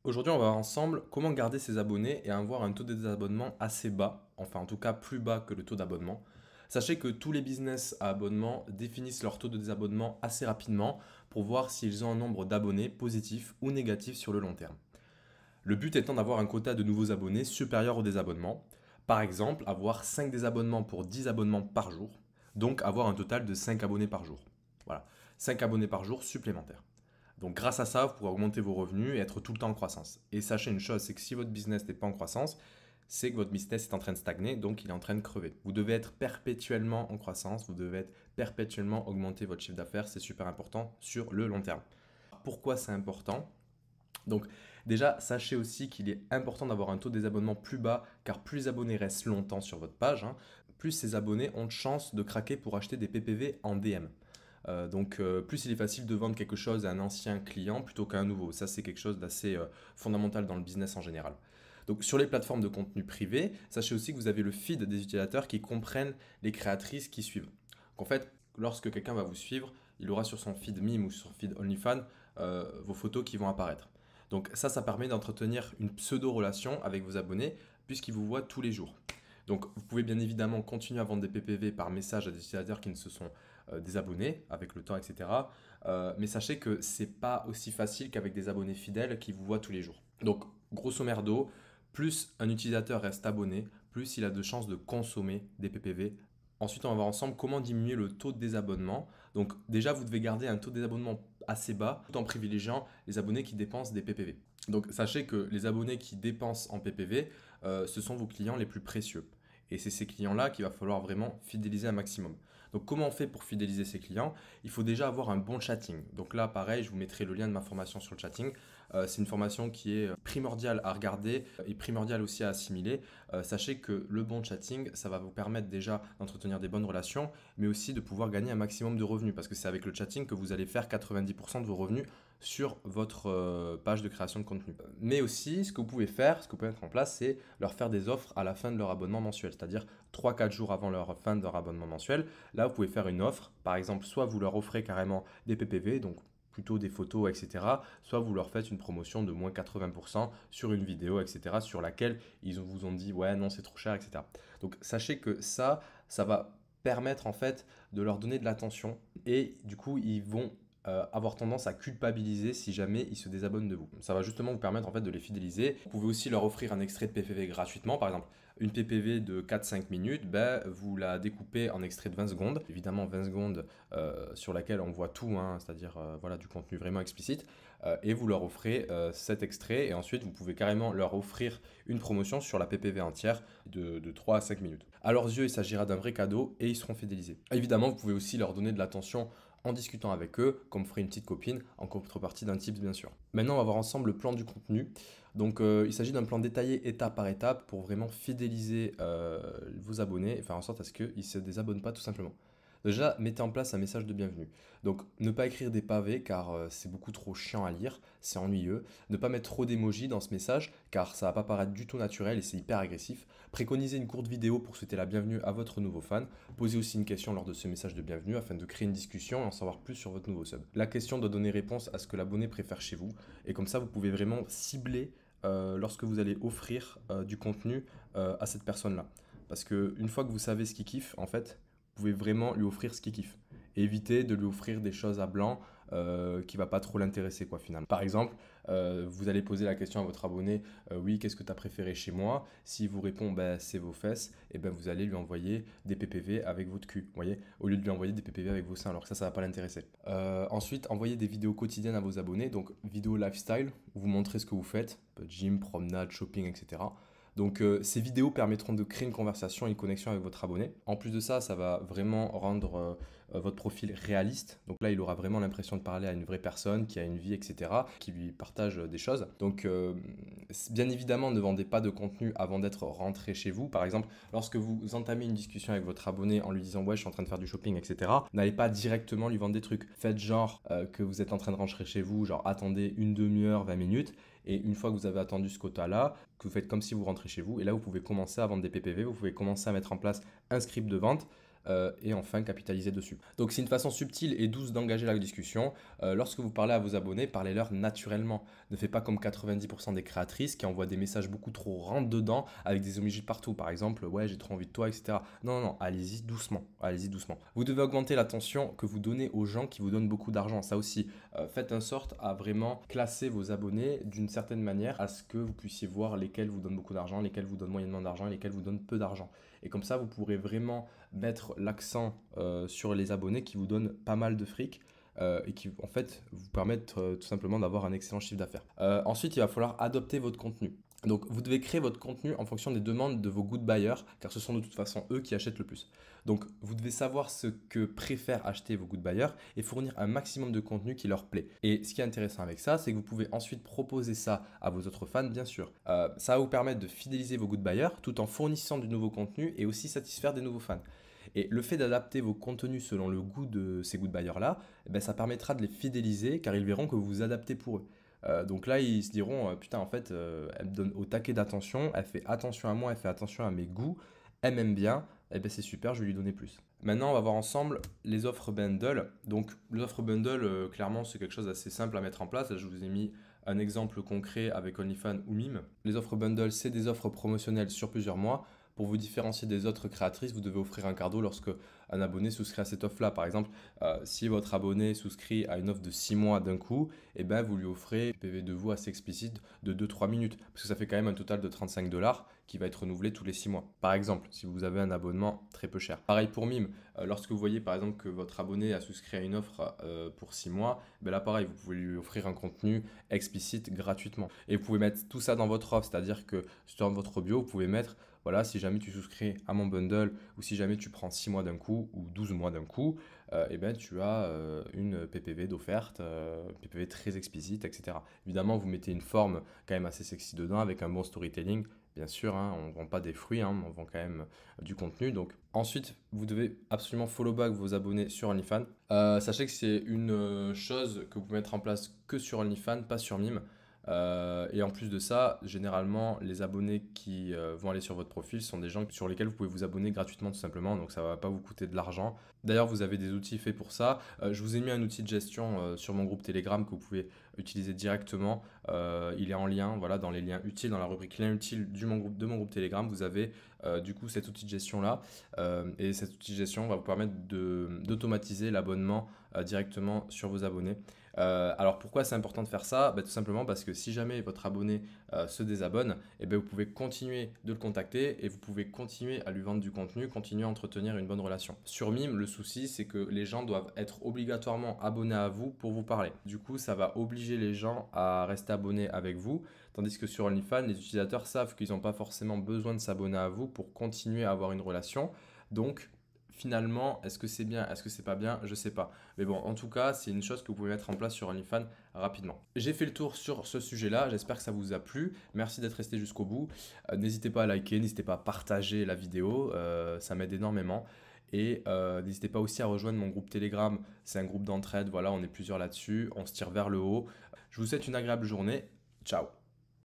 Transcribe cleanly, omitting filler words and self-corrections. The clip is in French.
Aujourd'hui, on va voir ensemble comment garder ses abonnés et avoir un taux de désabonnement assez bas, enfin en tout cas plus bas que le taux d'abonnement. Sachez que tous les business à abonnement définissent leur taux de désabonnement assez rapidement pour voir s'ils ont un nombre d'abonnés positifs ou négatifs sur le long terme. Le but étant d'avoir un quota de nouveaux abonnés supérieur au désabonnement. Par exemple, avoir 5 désabonnements pour 10 abonnements par jour, donc avoir un total de 5 abonnés par jour. Voilà, 5 abonnés par jour supplémentaires. Donc grâce à ça, vous pourrez augmenter vos revenus et être tout le temps en croissance. Et sachez une chose, c'est que si votre business n'est pas en croissance, c'est que votre business est en train de stagner, donc il est en train de crever. Vous devez être perpétuellement en croissance, vous devez être perpétuellement augmenter votre chiffre d'affaires, c'est super important sur le long terme. Pourquoi c'est important? Donc déjà, sachez aussi qu'il est important d'avoir un taux de désabonnement plus bas, car plus les abonnés restent longtemps sur votre page, plus ces abonnés ont de chances de craquer pour acheter des PPV en DM. Plus il est facile de vendre quelque chose à un ancien client plutôt qu'à un nouveau. Ça, c'est quelque chose d'assez fondamental dans le business en général. Donc, sur les plateformes de contenu privé, sachez aussi que vous avez le feed des utilisateurs qui comprennent les créatrices qui suivent. Donc, en fait, lorsque quelqu'un va vous suivre, il aura sur son feed Mime ou sur son feed OnlyFans vos photos qui vont apparaître. Donc, ça permet d'entretenir une pseudo-relation avec vos abonnés puisqu'ils vous voient tous les jours. Donc, vous pouvez bien évidemment continuer à vendre des PPV par message à des utilisateurs qui ne se sont des abonnés avec le temps, etc. Mais sachez que c'est pas aussi facile qu'avec des abonnés fidèles qui vous voient tous les jours. Donc, grosso merdo, plus un utilisateur reste abonné, plus il a de chances de consommer des PPV. Ensuite, on va voir ensemble comment diminuer le taux de désabonnement. Donc, déjà, vous devez garder un taux de désabonnement assez bas tout en privilégiant les abonnés qui dépensent des PPV. Donc, sachez que les abonnés qui dépensent en PPV, ce sont vos clients les plus précieux. Et c'est ces clients-là qu'il va falloir vraiment fidéliser un maximum. Donc comment on fait pour fidéliser ses clients? Il faut déjà avoir un bon chatting. Donc là, pareil, je vous mettrai le lien de ma formation sur le chatting. C'est une formation qui est primordiale à regarder et primordiale aussi à assimiler. Sachez que le bon chatting, ça va vous permettre déjà d'entretenir des bonnes relations, mais aussi de pouvoir gagner un maximum de revenus, parce que c'est avec le chatting que vous allez faire 90% de vos revenus sur votre page de création de contenu. Mais aussi, ce que vous pouvez faire, ce que vous pouvez mettre en place, c'est leur faire des offres à la fin de leur abonnement mensuel, c'est-à-dire 3-4 jours avant leur fin de leur abonnement mensuel. Là, vous pouvez faire une offre, par exemple, soit vous leur offrez carrément des PPV, donc plutôt des photos, etc. Soit vous leur faites une promotion de moins 80% sur une vidéo, etc. sur laquelle ils vous ont dit ouais non c'est trop cher, etc. Donc sachez que ça va permettre en fait de leur donner de l'attention et du coup ils vont avoir tendance à culpabiliser si jamais ils se désabonnent de vous. Ça va justement vous permettre en fait de les fidéliser. Vous pouvez aussi leur offrir un extrait de PPV gratuitement, par exemple une PPV de 4-5 minutes, ben, vous la découpez en extrait de 20 secondes, évidemment 20 secondes sur laquelle on voit tout, c'est-à-dire voilà, du contenu vraiment explicite, et vous leur offrez cet extrait, et ensuite vous pouvez carrément leur offrir une promotion sur la PPV entière de 3 à 5 minutes. À leurs yeux, il s'agira d'un vrai cadeau et ils seront fidélisés. Évidemment, vous pouvez aussi leur donner de l'attention en discutant avec eux, comme ferait une petite copine, en contrepartie d'un tips bien sûr. Maintenant, on va voir ensemble le plan du contenu. Donc, il s'agit d'un plan détaillé étape par étape pour vraiment fidéliser vos abonnés et faire en sorte à ce qu'ils ne se désabonnent pas tout simplement. Déjà, mettez en place un message de bienvenue. Donc, ne pas écrire des pavés car c'est beaucoup trop chiant à lire, c'est ennuyeux. Ne pas mettre trop d'émojis dans ce message car ça va pas paraître du tout naturel et c'est hyper agressif. Préconisez une courte vidéo pour souhaiter la bienvenue à votre nouveau fan. Posez aussi une question lors de ce message de bienvenue afin de créer une discussion et en savoir plus sur votre nouveau sub. La question doit donner réponse à ce que l'abonné préfère chez vous et comme ça, vous pouvez vraiment cibler lorsque vous allez offrir du contenu à cette personne-là. Parce qu'une fois que vous savez ce qu'il kiffe, en fait, vous pouvez vraiment lui offrir ce qu'il kiffe. Et éviter de lui offrir des choses à blanc qui ne va pas trop l'intéresser, quoi, finalement. Par exemple, vous allez poser la question à votre abonné, oui, qu'est-ce que tu as préféré chez moi? S'il vous répond, ben, c'est vos fesses, et ben, vous allez lui envoyer des PPV avec votre cul, voyez, au lieu de lui envoyer des PPV avec vos seins, alors que ça ne va pas l'intéresser. Ensuite, envoyez des vidéos quotidiennes à vos abonnés, donc vidéos lifestyle, où vous montrez ce que vous faites, gym, promenade, shopping, etc. Donc ces vidéos permettront de créer une conversation et une connexion avec votre abonné. En plus de ça, ça va vraiment rendre votre profil réaliste. Donc là, il aura vraiment l'impression de parler à une vraie personne qui a une vie, etc., qui lui partage des choses. Donc bien évidemment, ne vendez pas de contenu avant d'être rentré chez vous. Par exemple, lorsque vous entamez une discussion avec votre abonné en lui disant ouais, je suis en train de faire du shopping, etc., n'allez pas directement lui vendre des trucs. Faites genre que vous êtes en train de rentrer chez vous, genre attendez une demi-heure, 20 minutes. Et une fois que vous avez attendu ce quota-là, que vous faites comme si vous rentrez chez vous, et là vous pouvez commencer à vendre des PPV, vous pouvez commencer à mettre en place un script de vente et enfin capitaliser dessus. Donc c'est une façon subtile et douce d'engager la discussion. Lorsque vous parlez à vos abonnés, parlez-leur naturellement. Ne faites pas comme 90% des créatrices qui envoient des messages beaucoup trop rentre dedans avec des emojis partout. Par exemple, ouais, j'ai trop envie de toi, etc. Non, non, allez-y doucement. Allez-y doucement. Vous devez augmenter l'attention que vous donnez aux gens qui vous donnent beaucoup d'argent. Ça aussi, faites en sorte à vraiment classer vos abonnés d'une certaine manière à ce que vous puissiez voir lesquels vous donnent beaucoup d'argent, lesquels vous donnent moyennement d'argent et lesquels vous donnent peu d'argent. Et comme ça, vous pourrez vraiment mettre l'accent sur les abonnés qui vous donnent pas mal de fric et qui en fait vous permettent tout simplement d'avoir un excellent chiffre d'affaires. Ensuite, il va falloir adopter votre contenu. Donc, vous devez créer votre contenu en fonction des demandes de vos good buyers, car ce sont de toute façon eux qui achètent le plus. Donc, vous devez savoir ce que préfèrent acheter vos good buyers et fournir un maximum de contenu qui leur plaît. Et ce qui est intéressant avec ça, c'est que vous pouvez ensuite proposer ça à vos autres fans, bien sûr. Ça va vous permettre de fidéliser vos good buyers tout en fournissant du nouveau contenu et aussi satisfaire des nouveaux fans. Et le fait d'adapter vos contenus selon le goût de ces good buyers-là, ça permettra de les fidéliser car ils verront que vous vous adaptez pour eux. Donc là, ils se diront, putain, en fait, elle me donne au taquet d'attention, elle fait attention à moi, elle fait attention à mes goûts, elle m'aime bien, et ben c'est super, je vais lui donner plus. Maintenant, on va voir ensemble les offres bundle. Donc, les offres bundle, clairement, c'est quelque chose d'assez simple à mettre en place. Là, je vous ai mis un exemple concret avec OnlyFans ou Mime. Les offres bundle, c'est des offres promotionnelles sur plusieurs mois. Pour vous différencier des autres créatrices, vous devez offrir un cadeau lorsque un abonné souscrit à cette offre-là. Par exemple, si votre abonné souscrit à une offre de 6 mois d'un coup, vous lui offrez un PV de vous assez explicite de 2-3 minutes. Parce que ça fait quand même un total de 35 $ qui va être renouvelé tous les 6 mois. Par exemple, si vous avez un abonnement très peu cher. Pareil pour Mime, lorsque vous voyez par exemple que votre abonné a souscrit à une offre pour 6 mois, là pareil, vous pouvez lui offrir un contenu explicite gratuitement. Et vous pouvez mettre tout ça dans votre offre, c'est-à-dire que sur votre bio, vous pouvez mettre voilà, si jamais tu souscris à mon bundle ou si jamais tu prends 6 mois d'un coup ou 12 mois d'un coup, tu as une PPV d'offerte, PPV très explicite, etc. Évidemment, vous mettez une forme quand même assez sexy dedans avec un bon storytelling. Bien sûr, on ne vend pas des fruits, on vend quand même du contenu. Donc ensuite, vous devez absolument follow back vos abonnés sur OnlyFans. Sachez que c'est une chose que vous pouvez mettre en place que sur OnlyFans, pas sur Mime. Et en plus de ça, généralement, les abonnés qui vont aller sur votre profil sont des gens sur lesquels vous pouvez vous abonner gratuitement tout simplement, donc ça ne va pas vous coûter de l'argent. D'ailleurs, vous avez des outils faits pour ça. Je vous ai mis un outil de gestion sur mon groupe Telegram que vous pouvez utiliser directement. Il est en lien, voilà, dans les liens utiles, dans la rubrique liens utiles de mon groupe Telegram, vous avez du coup cet outil de gestion-là. Et cet outil de gestion va vous permettre d'automatiser l'abonnement directement sur vos abonnés. Alors pourquoi c'est important de faire ça? Tout simplement parce que si jamais votre abonné se désabonne, vous pouvez continuer de le contacter et vous pouvez continuer à lui vendre du contenu, continuer à entretenir une bonne relation. Sur Mime, le souci c'est que les gens doivent être obligatoirement abonnés à vous pour vous parler. Du coup, ça va obliger les gens à rester abonnés avec vous, tandis que sur OnlyFans, les utilisateurs savent qu'ils n'ont pas forcément besoin de s'abonner à vous pour continuer à avoir une relation. Donc finalement, est-ce que c'est bien, est-ce que c'est pas bien, je sais pas. Mais bon, en tout cas, c'est une chose que vous pouvez mettre en place sur OnlyFans rapidement. J'ai fait le tour sur ce sujet-là, j'espère que ça vous a plu. Merci d'être resté jusqu'au bout. N'hésitez pas à liker, n'hésitez pas à partager la vidéo, ça m'aide énormément. Et n'hésitez pas aussi à rejoindre mon groupe Telegram, c'est un groupe d'entraide, voilà, on est plusieurs là-dessus, on se tire vers le haut. Je vous souhaite une agréable journée, ciao.